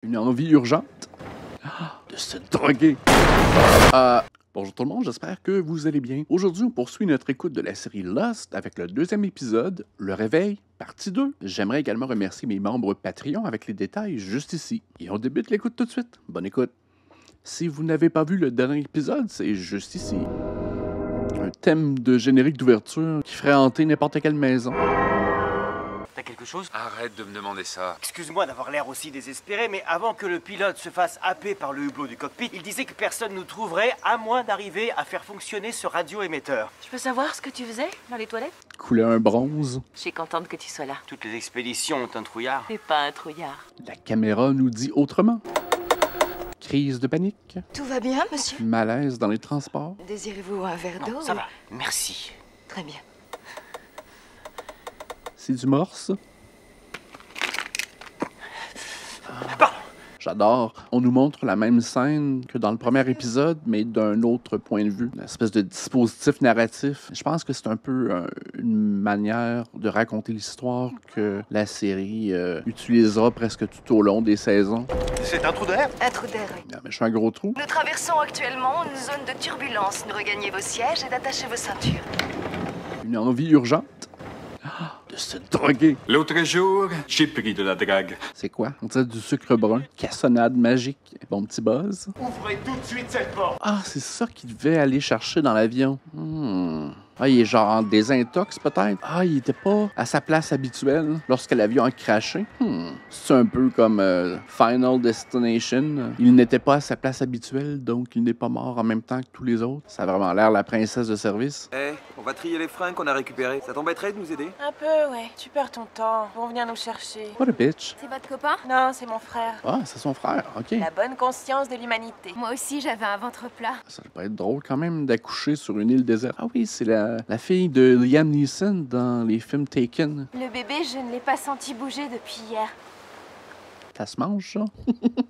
Une envie urgente de se droguer. Bonjour tout le monde, j'espère que vous allez bien. Aujourd'hui, on poursuit notre écoute de la série Lost avec le deuxième épisode, Le Réveil, partie 2. J'aimerais également remercier mes membres Patreon avec les détails juste ici. Et on débute l'écoute tout de suite. Bonne écoute. Si vous n'avez pas vu le dernier épisode, c'est juste ici. Un thème de générique d'ouverture qui ferait hanter n'importe quelle maison. T'as quelque chose? Arrête de me demander ça. Excuse-moi d'avoir l'air aussi désespéré, mais avant que le pilote se fasse happer par le hublot du cockpit, il disait que personne nous trouverait à moins d'arriver à faire fonctionner ce radioémetteur. Je peux savoir ce que tu faisais dans les toilettes? Couler un bronze. Je suis contente que tu sois là. Toutes les expéditions ont un trouillard. T'es pas un trouillard. La caméra nous dit autrement. Crise de panique. Tout va bien, monsieur? Malaise dans les transports. Désirez-vous un verre d'eau? Non, ça va. Merci. Très bien. C'est du morse. Pardon. J'adore. On nous montre la même scène que dans le premier épisode, mais d'un autre point de vue. Une espèce de dispositif narratif. Je pense que c'est un peu une manière de raconter l'histoire que la série utilisera presque tout au long des saisons. C'est un trou d'air? Un trou d'air, oui. Ah, mais je suis un gros trou. Nous traversons actuellement une zone de turbulence. Ne regagnez vos sièges et d'attacher vos ceintures. Une envie urgente de se droguer. L'autre jour, j'ai pris de la drague. C'est quoi? On dirait du sucre brun. Cassonade magique. Bon petit buzz. Ouvrez tout de suite cette porte. Ah, c'est ça qu'il devait aller chercher dans l'avion. Ah, il est genre en désintox, peut-être. Ah, il était pas à sa place habituelle lorsque l'avion a craché. C'est un peu comme Final Destination. Il n'était pas à sa place habituelle, donc il n'est pas mort en même temps que tous les autres. Ça a vraiment l'air la princesse de service. On va trier les freins qu'on a récupérés. Ça t'embêterait de nous aider? Un peu, ouais. Tu perds ton temps. Ils vont venir nous chercher. What a bitch. C'est votre copain? Non, c'est mon frère. Ah, c'est son frère, OK. La bonne conscience de l'humanité. Moi aussi, j'avais un ventre plat. Ça peut être drôle quand même d'accoucher sur une île déserte. Ah oui, c'est la fille de Liam Neeson dans les films Taken. Le bébé, je ne l'ai pas senti bouger depuis hier. Ça se mange, ça?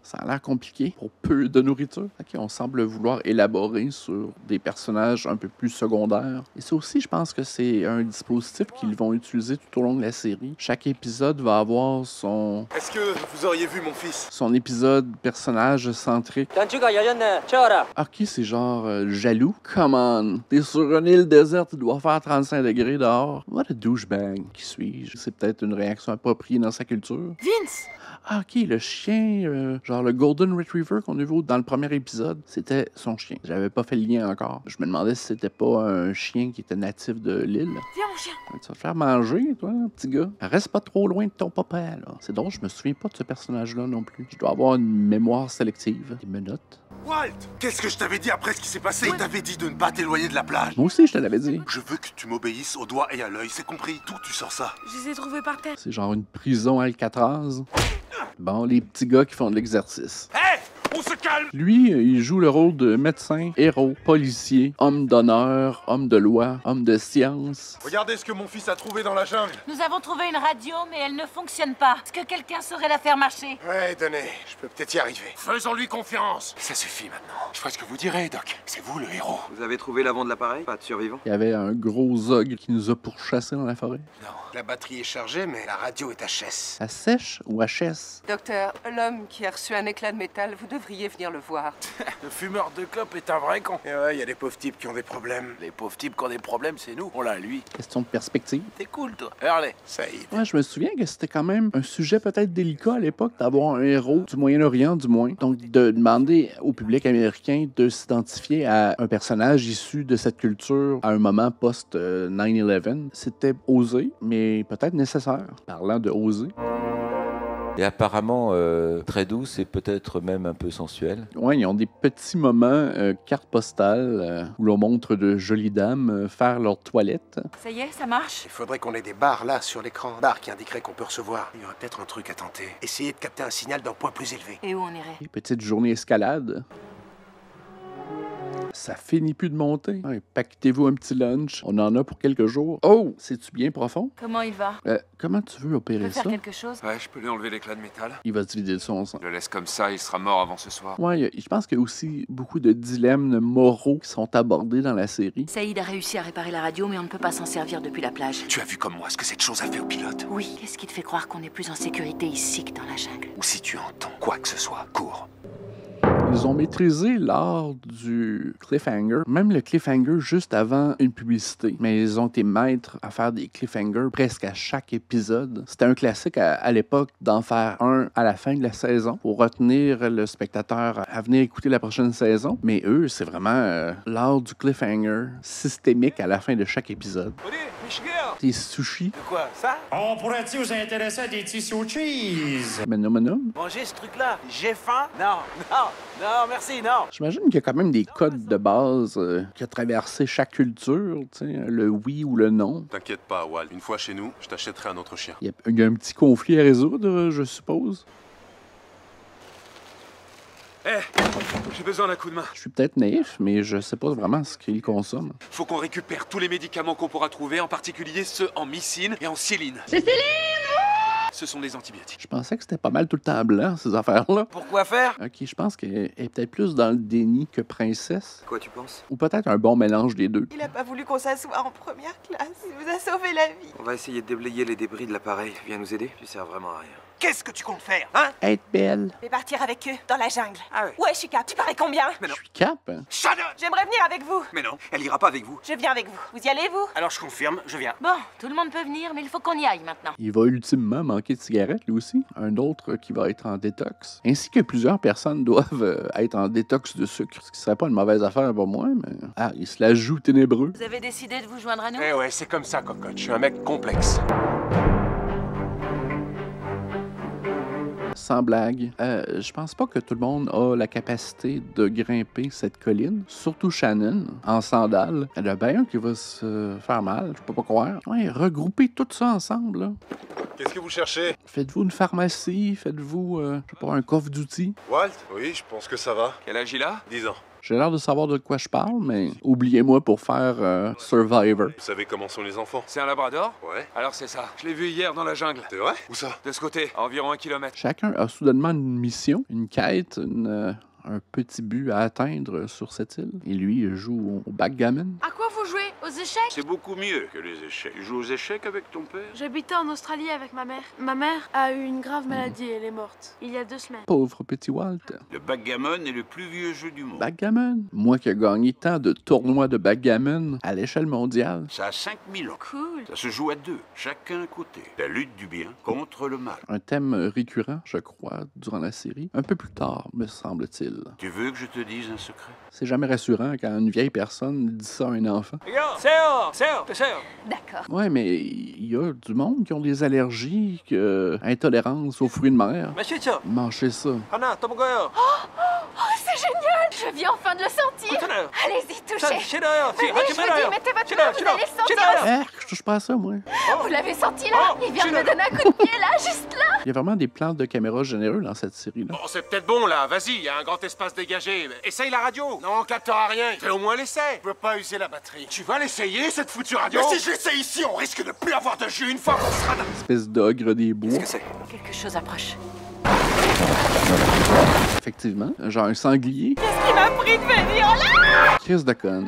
Ça a l'air compliqué pour peu de nourriture. OK, on semble vouloir élaborer sur des personnages un peu plus secondaires. Et ça aussi, je pense que c'est un dispositif qu'ils vont utiliser tout au long de la série. Chaque épisode va avoir son Est-ce que vous auriez vu mon fils? épisode personnage centrique. OK, c'est genre jaloux. Come on. T'es sur une île déserte, il doit faire 35 degrés dehors. What a douchebag. Qui suis-je? C'est peut-être une réaction appropriée dans sa culture. Vince! Ah, OK, le chien, genre le Golden Retriever qu'on a vu dans le premier épisode, c'était son chien. J'avais pas fait le lien encore. Je me demandais si c'était pas un chien qui était natif de l'île. Viens, mon chien! Tu vas te faire manger, toi, petit gars. Reste pas trop loin de ton papa, là. C'est drôle, je me souviens pas de ce personnage-là non plus. Je dois avoir une mémoire sélective. Des menottes. Walt! Qu'est-ce que je t'avais dit après ce qui s'est passé? Je t'avais dit de ne pas t'éloigner de la plage. Moi aussi, je te l'avais dit. Je veux que tu m'obéisses au doigt et à l'œil, c'est compris? D'où tu sors ça? Je les ai trouvés par terre. C'est genre une prison Alcatraz. Bon, les petits gars qui font de l'exercice. Hé! On se calme! Lui, il joue le rôle de médecin, héros, policier, homme d'honneur, homme de loi, homme de science. Regardez ce que mon fils a trouvé dans la jungle. Nous avons trouvé une radio, mais elle ne fonctionne pas. Est-ce que quelqu'un saurait la faire marcher? Ouais, donnez, je peux peut-être y arriver. Faisons-lui confiance. Ça suffit maintenant. Je ferai ce que vous direz, Doc. C'est vous le héros. Vous avez trouvé l'avant de l'appareil? Pas de survivants? Il y avait un gros ogre qui nous a pourchassés dans la forêt. Non, la batterie est chargée, mais la radio est HS. À sèche ou HS? Docteur, l'homme qui a reçu un éclat de métal, vous devriez venir le voir. Le fumeur de clope est un vrai con. Et ouais, il y a des pauvres types qui ont des problèmes. Les pauvres types qui ont des problèmes, c'est nous. On l'a, lui. Question de perspective. T'es cool, toi. Hurlez. Ça y est. Ouais, je me souviens que c'était quand même un sujet peut-être délicat à l'époque d'avoir un héros du Moyen-Orient, du moins. Donc, de demander au public américain de s'identifier à un personnage issu de cette culture à un moment post-9/11, c'était osé, mais peut-être nécessaire. Parlant de oser. Et apparemment très douce et peut-être même un peu sensuelle. Ouais, ils ont des petits moments carte postale où l'on montre de jolies dames faire leur toilette. Ça y est, ça marche? Il faudrait qu'on ait des barres là sur l'écran. Barres qui indiqueraient qu'on peut recevoir. Il y aurait peut-être un truc à tenter. Essayer de capter un signal d'un point plus élevé. Et où on irait? Et petite journée escalade. Ça finit plus de monter. Ouais, paquetez-vous un petit lunch. On en a pour quelques jours. Oh, c'est-tu bien profond? Comment il va? Comment tu veux Tu peux opérer faire ça? quelque chose? Ouais, je peux lui enlever l'éclat de métal. Il va se vider de son sang. Je le laisse comme ça, il sera mort avant ce soir. Ouais, je pense qu'il y a aussi beaucoup de dilemmes moraux qui sont abordés dans la série. Saïd a réussi à réparer la radio, mais on ne peut pas s'en servir depuis la plage. Tu as vu comme moi ce que cette chose a fait au pilote? Oui, qu'est-ce qui te fait croire qu'on est plus en sécurité ici que dans la jungle? Ou si tu entends quoi que ce soit, cours. Ils ont maîtrisé l'art du cliffhanger, même le cliffhanger juste avant une publicité. Mais ils ont été maîtres à faire des cliffhangers presque à chaque épisode. C'était un classique à l'époque d'en faire un à la fin de la saison pour retenir le spectateur à venir écouter la prochaine saison. Mais eux, c'est vraiment l'art du cliffhanger systémique à la fin de chaque épisode. Des sushis. De quoi, ça? On pourrait-tu vous intéresser à des tissus cheese? Manom. Manger ce truc-là? J'ai faim? Non, merci, non. J'imagine qu'il y a quand même des codes de base qui ont traversé chaque culture, tu sais, le oui ou le non. T'inquiète pas, Wal. Une fois chez nous, je t'achèterai un autre chien. Il y a un petit conflit à résoudre, je suppose. J'ai besoin d'un coup de main. Je suis peut-être naïf, mais je sais pas vraiment ce qu'ils consomment. Faut qu'on récupère tous les médicaments qu'on pourra trouver, en particulier ceux en mycine et en scéline. C'est Céline! Ce sont des antibiotiques. Je pensais que c'était pas mal tout le temps blanc, ces affaires-là. Pourquoi faire? Ok, je pense qu'elle est peut-être plus dans le déni que princesse. Quoi, tu penses? Ou peut-être un bon mélange des deux. Il a pas voulu qu'on s'assoie en première classe. Il vous a sauvé la vie. On va essayer de déblayer les débris de l'appareil. Viens nous aider? Tu sers vraiment à rien. Qu'est-ce que tu comptes faire, hein? Être belle. Je vais partir avec eux, dans la jungle. Ah ouais? Ouais, je suis cap. Tu parais combien? Mais Je non. suis cap, hein? Shut up! J'aimerais venir avec vous. Mais non, elle ira pas avec vous. Je viens avec vous. Vous y allez, vous? Alors je confirme, je viens. Bon, tout le monde peut venir, mais il faut qu'on y aille maintenant. Il va ultimement manquer de cigarettes, lui aussi. Un autre qui va être en détox. Ainsi que plusieurs personnes doivent être en détox de sucre. Ce qui serait pas une mauvaise affaire pour moi, mais... Ah, il se la joue ténébreux. Vous avez décidé de vous joindre à nous? Eh ouais, c'est comme ça, cocotte. Je suis un mec complexe. Sans blague, je pense pas que tout le monde a la capacité de grimper cette colline. Surtout Shannon, en sandales. Elle a bien un qui va se faire mal, je peux pas croire. Ouais, regrouper tout ça ensemble, là. Qu'est-ce que vous cherchez? Faites-vous une pharmacie, faites-vous, je sais pas, un coffre d'outils. Walt? Oui, je pense que ça va. Quel âge il a? 10 ans. J'ai l'air de savoir de quoi je parle, mais oubliez-moi pour faire Survivor. Vous savez comment sont les enfants? C'est un labrador? Ouais. Alors c'est ça. Je l'ai vu hier dans la jungle. C'est vrai? Où ça? De ce côté, à environ 1 kilomètre. Chacun a soudainement une mission, une quête, un petit but à atteindre sur cette île. Et lui, il joue au backgammon. À quoi vous jouez? Aux échecs? C'est beaucoup mieux que les échecs. Tu joues aux échecs avec ton père? J'habitais en Australie avec ma mère. Ma mère a eu une grave maladie et elle est morte. Il y a 2 semaines. Pauvre petit Walt. Le backgammon est le plus vieux jeu du monde. Backgammon? Moi qui ai gagné tant de tournois de backgammon à l'échelle mondiale. Ça a 5000 ans. Cool. Ça se joue à 2, chacun un côté. La lutte du bien contre le mal. Un thème récurrent, je crois, durant la série. Un peu plus tard, me semble-t-il. Tu veux que je te dise un secret? C'est jamais rassurant quand une vieille personne dit ça à un enfant. D'accord. Ouais, mais il y a du monde qui ont des allergies, intolérance aux fruits de mer. Mangez ça. Oh, c'est génial! Je viens enfin de le sentir! Allez-y, touchez! Je vous dis, mettez votre main, vous allez le sentir! Je touche pas à ça, moi. Vous l'avez senti là? Il vient de me donner un coup de pied là, juste là! Il y a vraiment des plans de caméra généreux dans cette série-là. Bon, c'est peut-être bon là, vas-y, il y a un grand espace dégagé. Essaye la radio. Non, on captera rien. Fais au moins l'essai. Je peux pas user la batterie. Tu vas l'essayer, cette foutue radio? Mais si je l'essaye ici, on risque de plus avoir de jus une fois qu'on sera dans... Espèce d'ogre des bois. Qu'est-ce que c'est? Quelque chose approche. Effectivement, genre un sanglier. Qu'est-ce qui m'a pris de venir là? Chris de conne.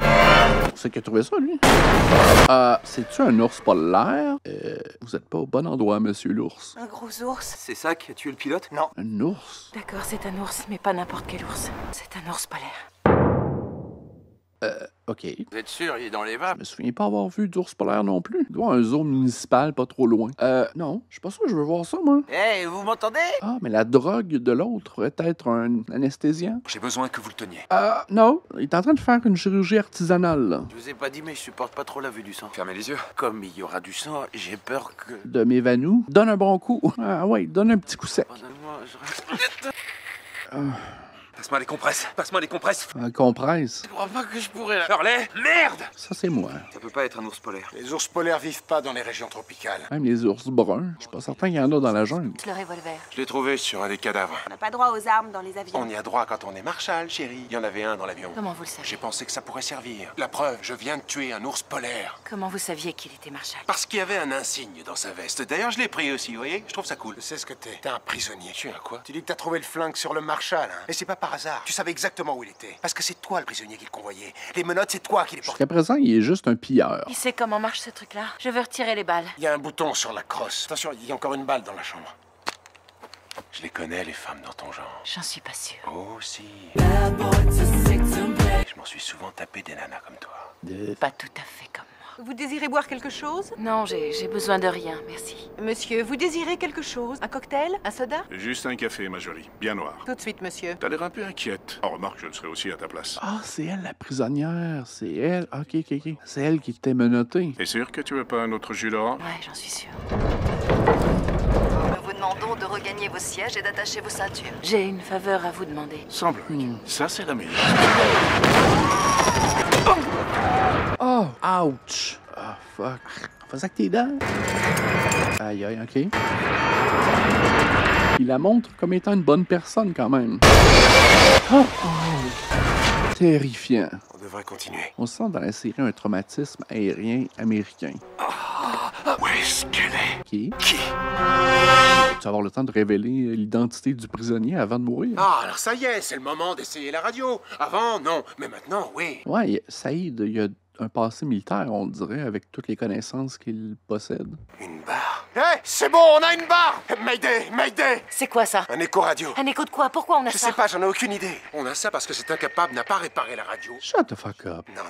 C'est qui a trouvé ça, lui? C'est-tu un ours polaire? Vous êtes pas au bon endroit, monsieur l'ours. Un gros ours. C'est ça qui a tué le pilote? Non. Un ours? D'accord, c'est un ours, mais pas n'importe quel ours. C'est un ours polaire. OK. Vous êtes sûr, il est dans les vapes? Je me souviens pas avoir vu d'ours polaire non plus. Il doit y avoir un zoo municipal pas trop loin. Non, je suis pas sûr que je veux voir ça, moi. Hey, vous m'entendez? Ah, mais la drogue de l'autre pourrait être un anesthésiant. J'ai besoin que vous le teniez. Non. Il est en train de faire une chirurgie artisanale, là. Je vous ai pas dit, mais je supporte pas trop la vue du sang. Fermez les yeux. Comme il y aura du sang, j'ai peur que... De mes vanous. Donne un bon coup. Ah ouais, donne un petit coup sec. Pardonne-moi, je... Passe-moi les compresses. Passe-moi les compresses. Compresse. Je crois pas que je pourrais la... Shirley, merde! Ça, c'est moi. Ça peut pas être un ours polaire. Les ours polaires vivent pas dans les régions tropicales. Même les ours bruns. Je suis pas certain qu'il y en a dans la jungle. Le revolver. Je l'ai trouvé sur un des cadavres. On n'a pas droit aux armes dans les avions. On y a droit quand on est marshal, chérie. Il y en avait un dans l'avion. Comment vous le savez? J'ai pensé que ça pourrait servir. La preuve, je viens de tuer un ours polaire. Comment vous saviez qu'il était marshal? Parce qu'il y avait un insigne dans sa veste. D'ailleurs, je l'ai pris aussi, vous voyez? Je trouve ça cool. Je sais ce que t'es. T'es un prisonnier. Tu es un quoi? Tu dis que t'as trouvé le flingue sur le marshal, hein? Et c'est pas par hasard. Tu savais exactement où il était. Parce que c'est toi le prisonnier qu'il convoyait. Les menottes, c'est toi qui les portais. Jusqu'à présent, il est juste un pilleur. Il sait comment marche ce truc-là. Je veux retirer les balles. Il y a un bouton sur la crosse. Attention, il y a encore une balle dans la chambre. Je les connais, les femmes dans ton genre. J'en suis pas sûre. Oh, si. Je m'en suis souvent tapé des nanas comme toi. Pas tout à fait comme moi. Vous désirez boire quelque chose? Non, j'ai besoin de rien, merci. Monsieur, vous désirez quelque chose? Un cocktail? Un soda? Juste un café, ma jolie. Bien noir. Tout de suite, monsieur. T'as l'air un peu inquiète. En remarque, je le serais aussi à ta place. Ah, c'est elle, la prisonnière. C'est elle. Ok. C'est elle qui était menottée. T'es sûr que tu veux pas un autre jus d'orange? Ouais, j'en suis sûre. Nous vous demandons de regagner vos sièges et d'attacher vos ceintures. J'ai une faveur à vous demander. Sans blague. Ça, c'est la meilleure. Oh, ouch. Ah, fuck. On faisait que tes dents. Aïe, ok. Il la montre comme étant une bonne personne, quand même. Oh. Terrifiant. On devrait continuer. On sent dans la série un traumatisme aérien américain. Où est-ce qu'elle est? Qui? Qui? Tu vas avoir le temps de révéler l'identité du prisonnier avant de mourir? Ah, alors ça y est, c'est le moment d'essayer la radio. Avant, non. Mais maintenant, oui. Ouais, Saïd, il y a un passé militaire, on dirait, avec toutes les connaissances qu'il possède. Une barre. Hé, c'est bon, on a une barre! Mayday, Mayday! C'est quoi ça? Un écho radio. Un écho de quoi? Pourquoi on a Je ça? sais pas, j'en ai aucune idée. On a ça parce que cet incapable n'a pas réparé la radio. Shut the fuck up. Non,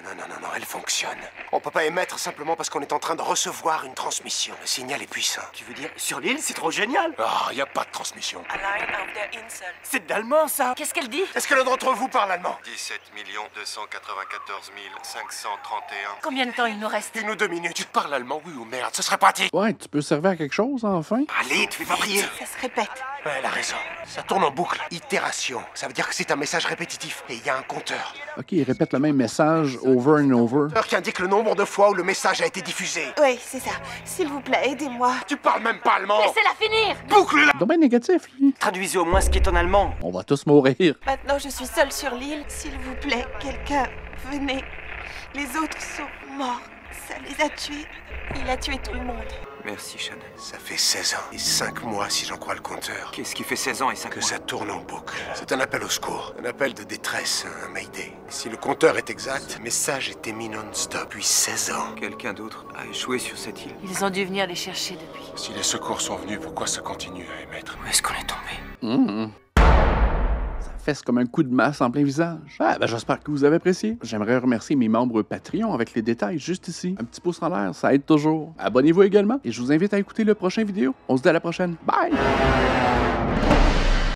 elle fonctionne. On peut pas émettre simplement parce qu'on est en train de recevoir une transmission. Le signal est puissant. Tu veux dire, sur l'île, c'est trop génial. Ah, y a pas de transmission. C'est d'allemand, ça. Qu'est-ce qu'elle dit? Est-ce que l'un d'entre vous parle allemand? 17 294 531. Combien de temps il nous reste? 1 ou 2 minutes. Tu parles allemand, oui ou merde? Ce serait pratique. Ouais, tu peux servir à quelque chose, enfin? Allez, tu fais pas prier. Ça se répète. Ouais, elle a raison. Ça tourne en boucle. Itération. Ça veut dire que c'est un message répétitif. Et il y a un compteur. Ok, il répète le même message over and over. Un compteur qui indique le nombre de fois où le message a été diffusé. Oui, c'est ça. S'il vous plaît, aidez-moi. Tu parles même pas allemand. Laissez-la finir! Boucle-la. Donc ben négatif, lui. Traduisez au moins ce qui est en allemand. On va tous mourir. Maintenant, je suis seule sur l'île. S'il vous plaît, quelqu'un, venez. Les autres sont morts. Ça les a tués. Il a tué tout le monde. Merci, Shannon. Ça fait 16 ans et 5 mois si j'en crois le compteur. Qu'est-ce qui fait 16 ans et 5 Que mois? ça tourne en boucle. C'est un appel au secours, un appel de détresse, un mayday. Si le compteur est exact, le message est émis non-stop depuis 16 ans. Quelqu'un d'autre a échoué sur cette île? Ils ont dû venir les chercher depuis. Si les secours sont venus, pourquoi ça continue à émettre? Où est-ce qu'on est tombé? Ça fesse comme un coup de masse en plein visage. Ah, ben j'espère que vous avez apprécié. J'aimerais remercier mes membres Patreon avec les détails juste ici. Un petit pouce en l'air, ça aide toujours. Abonnez-vous également et je vous invite à écouter le prochain vidéo. On se dit à la prochaine. Bye!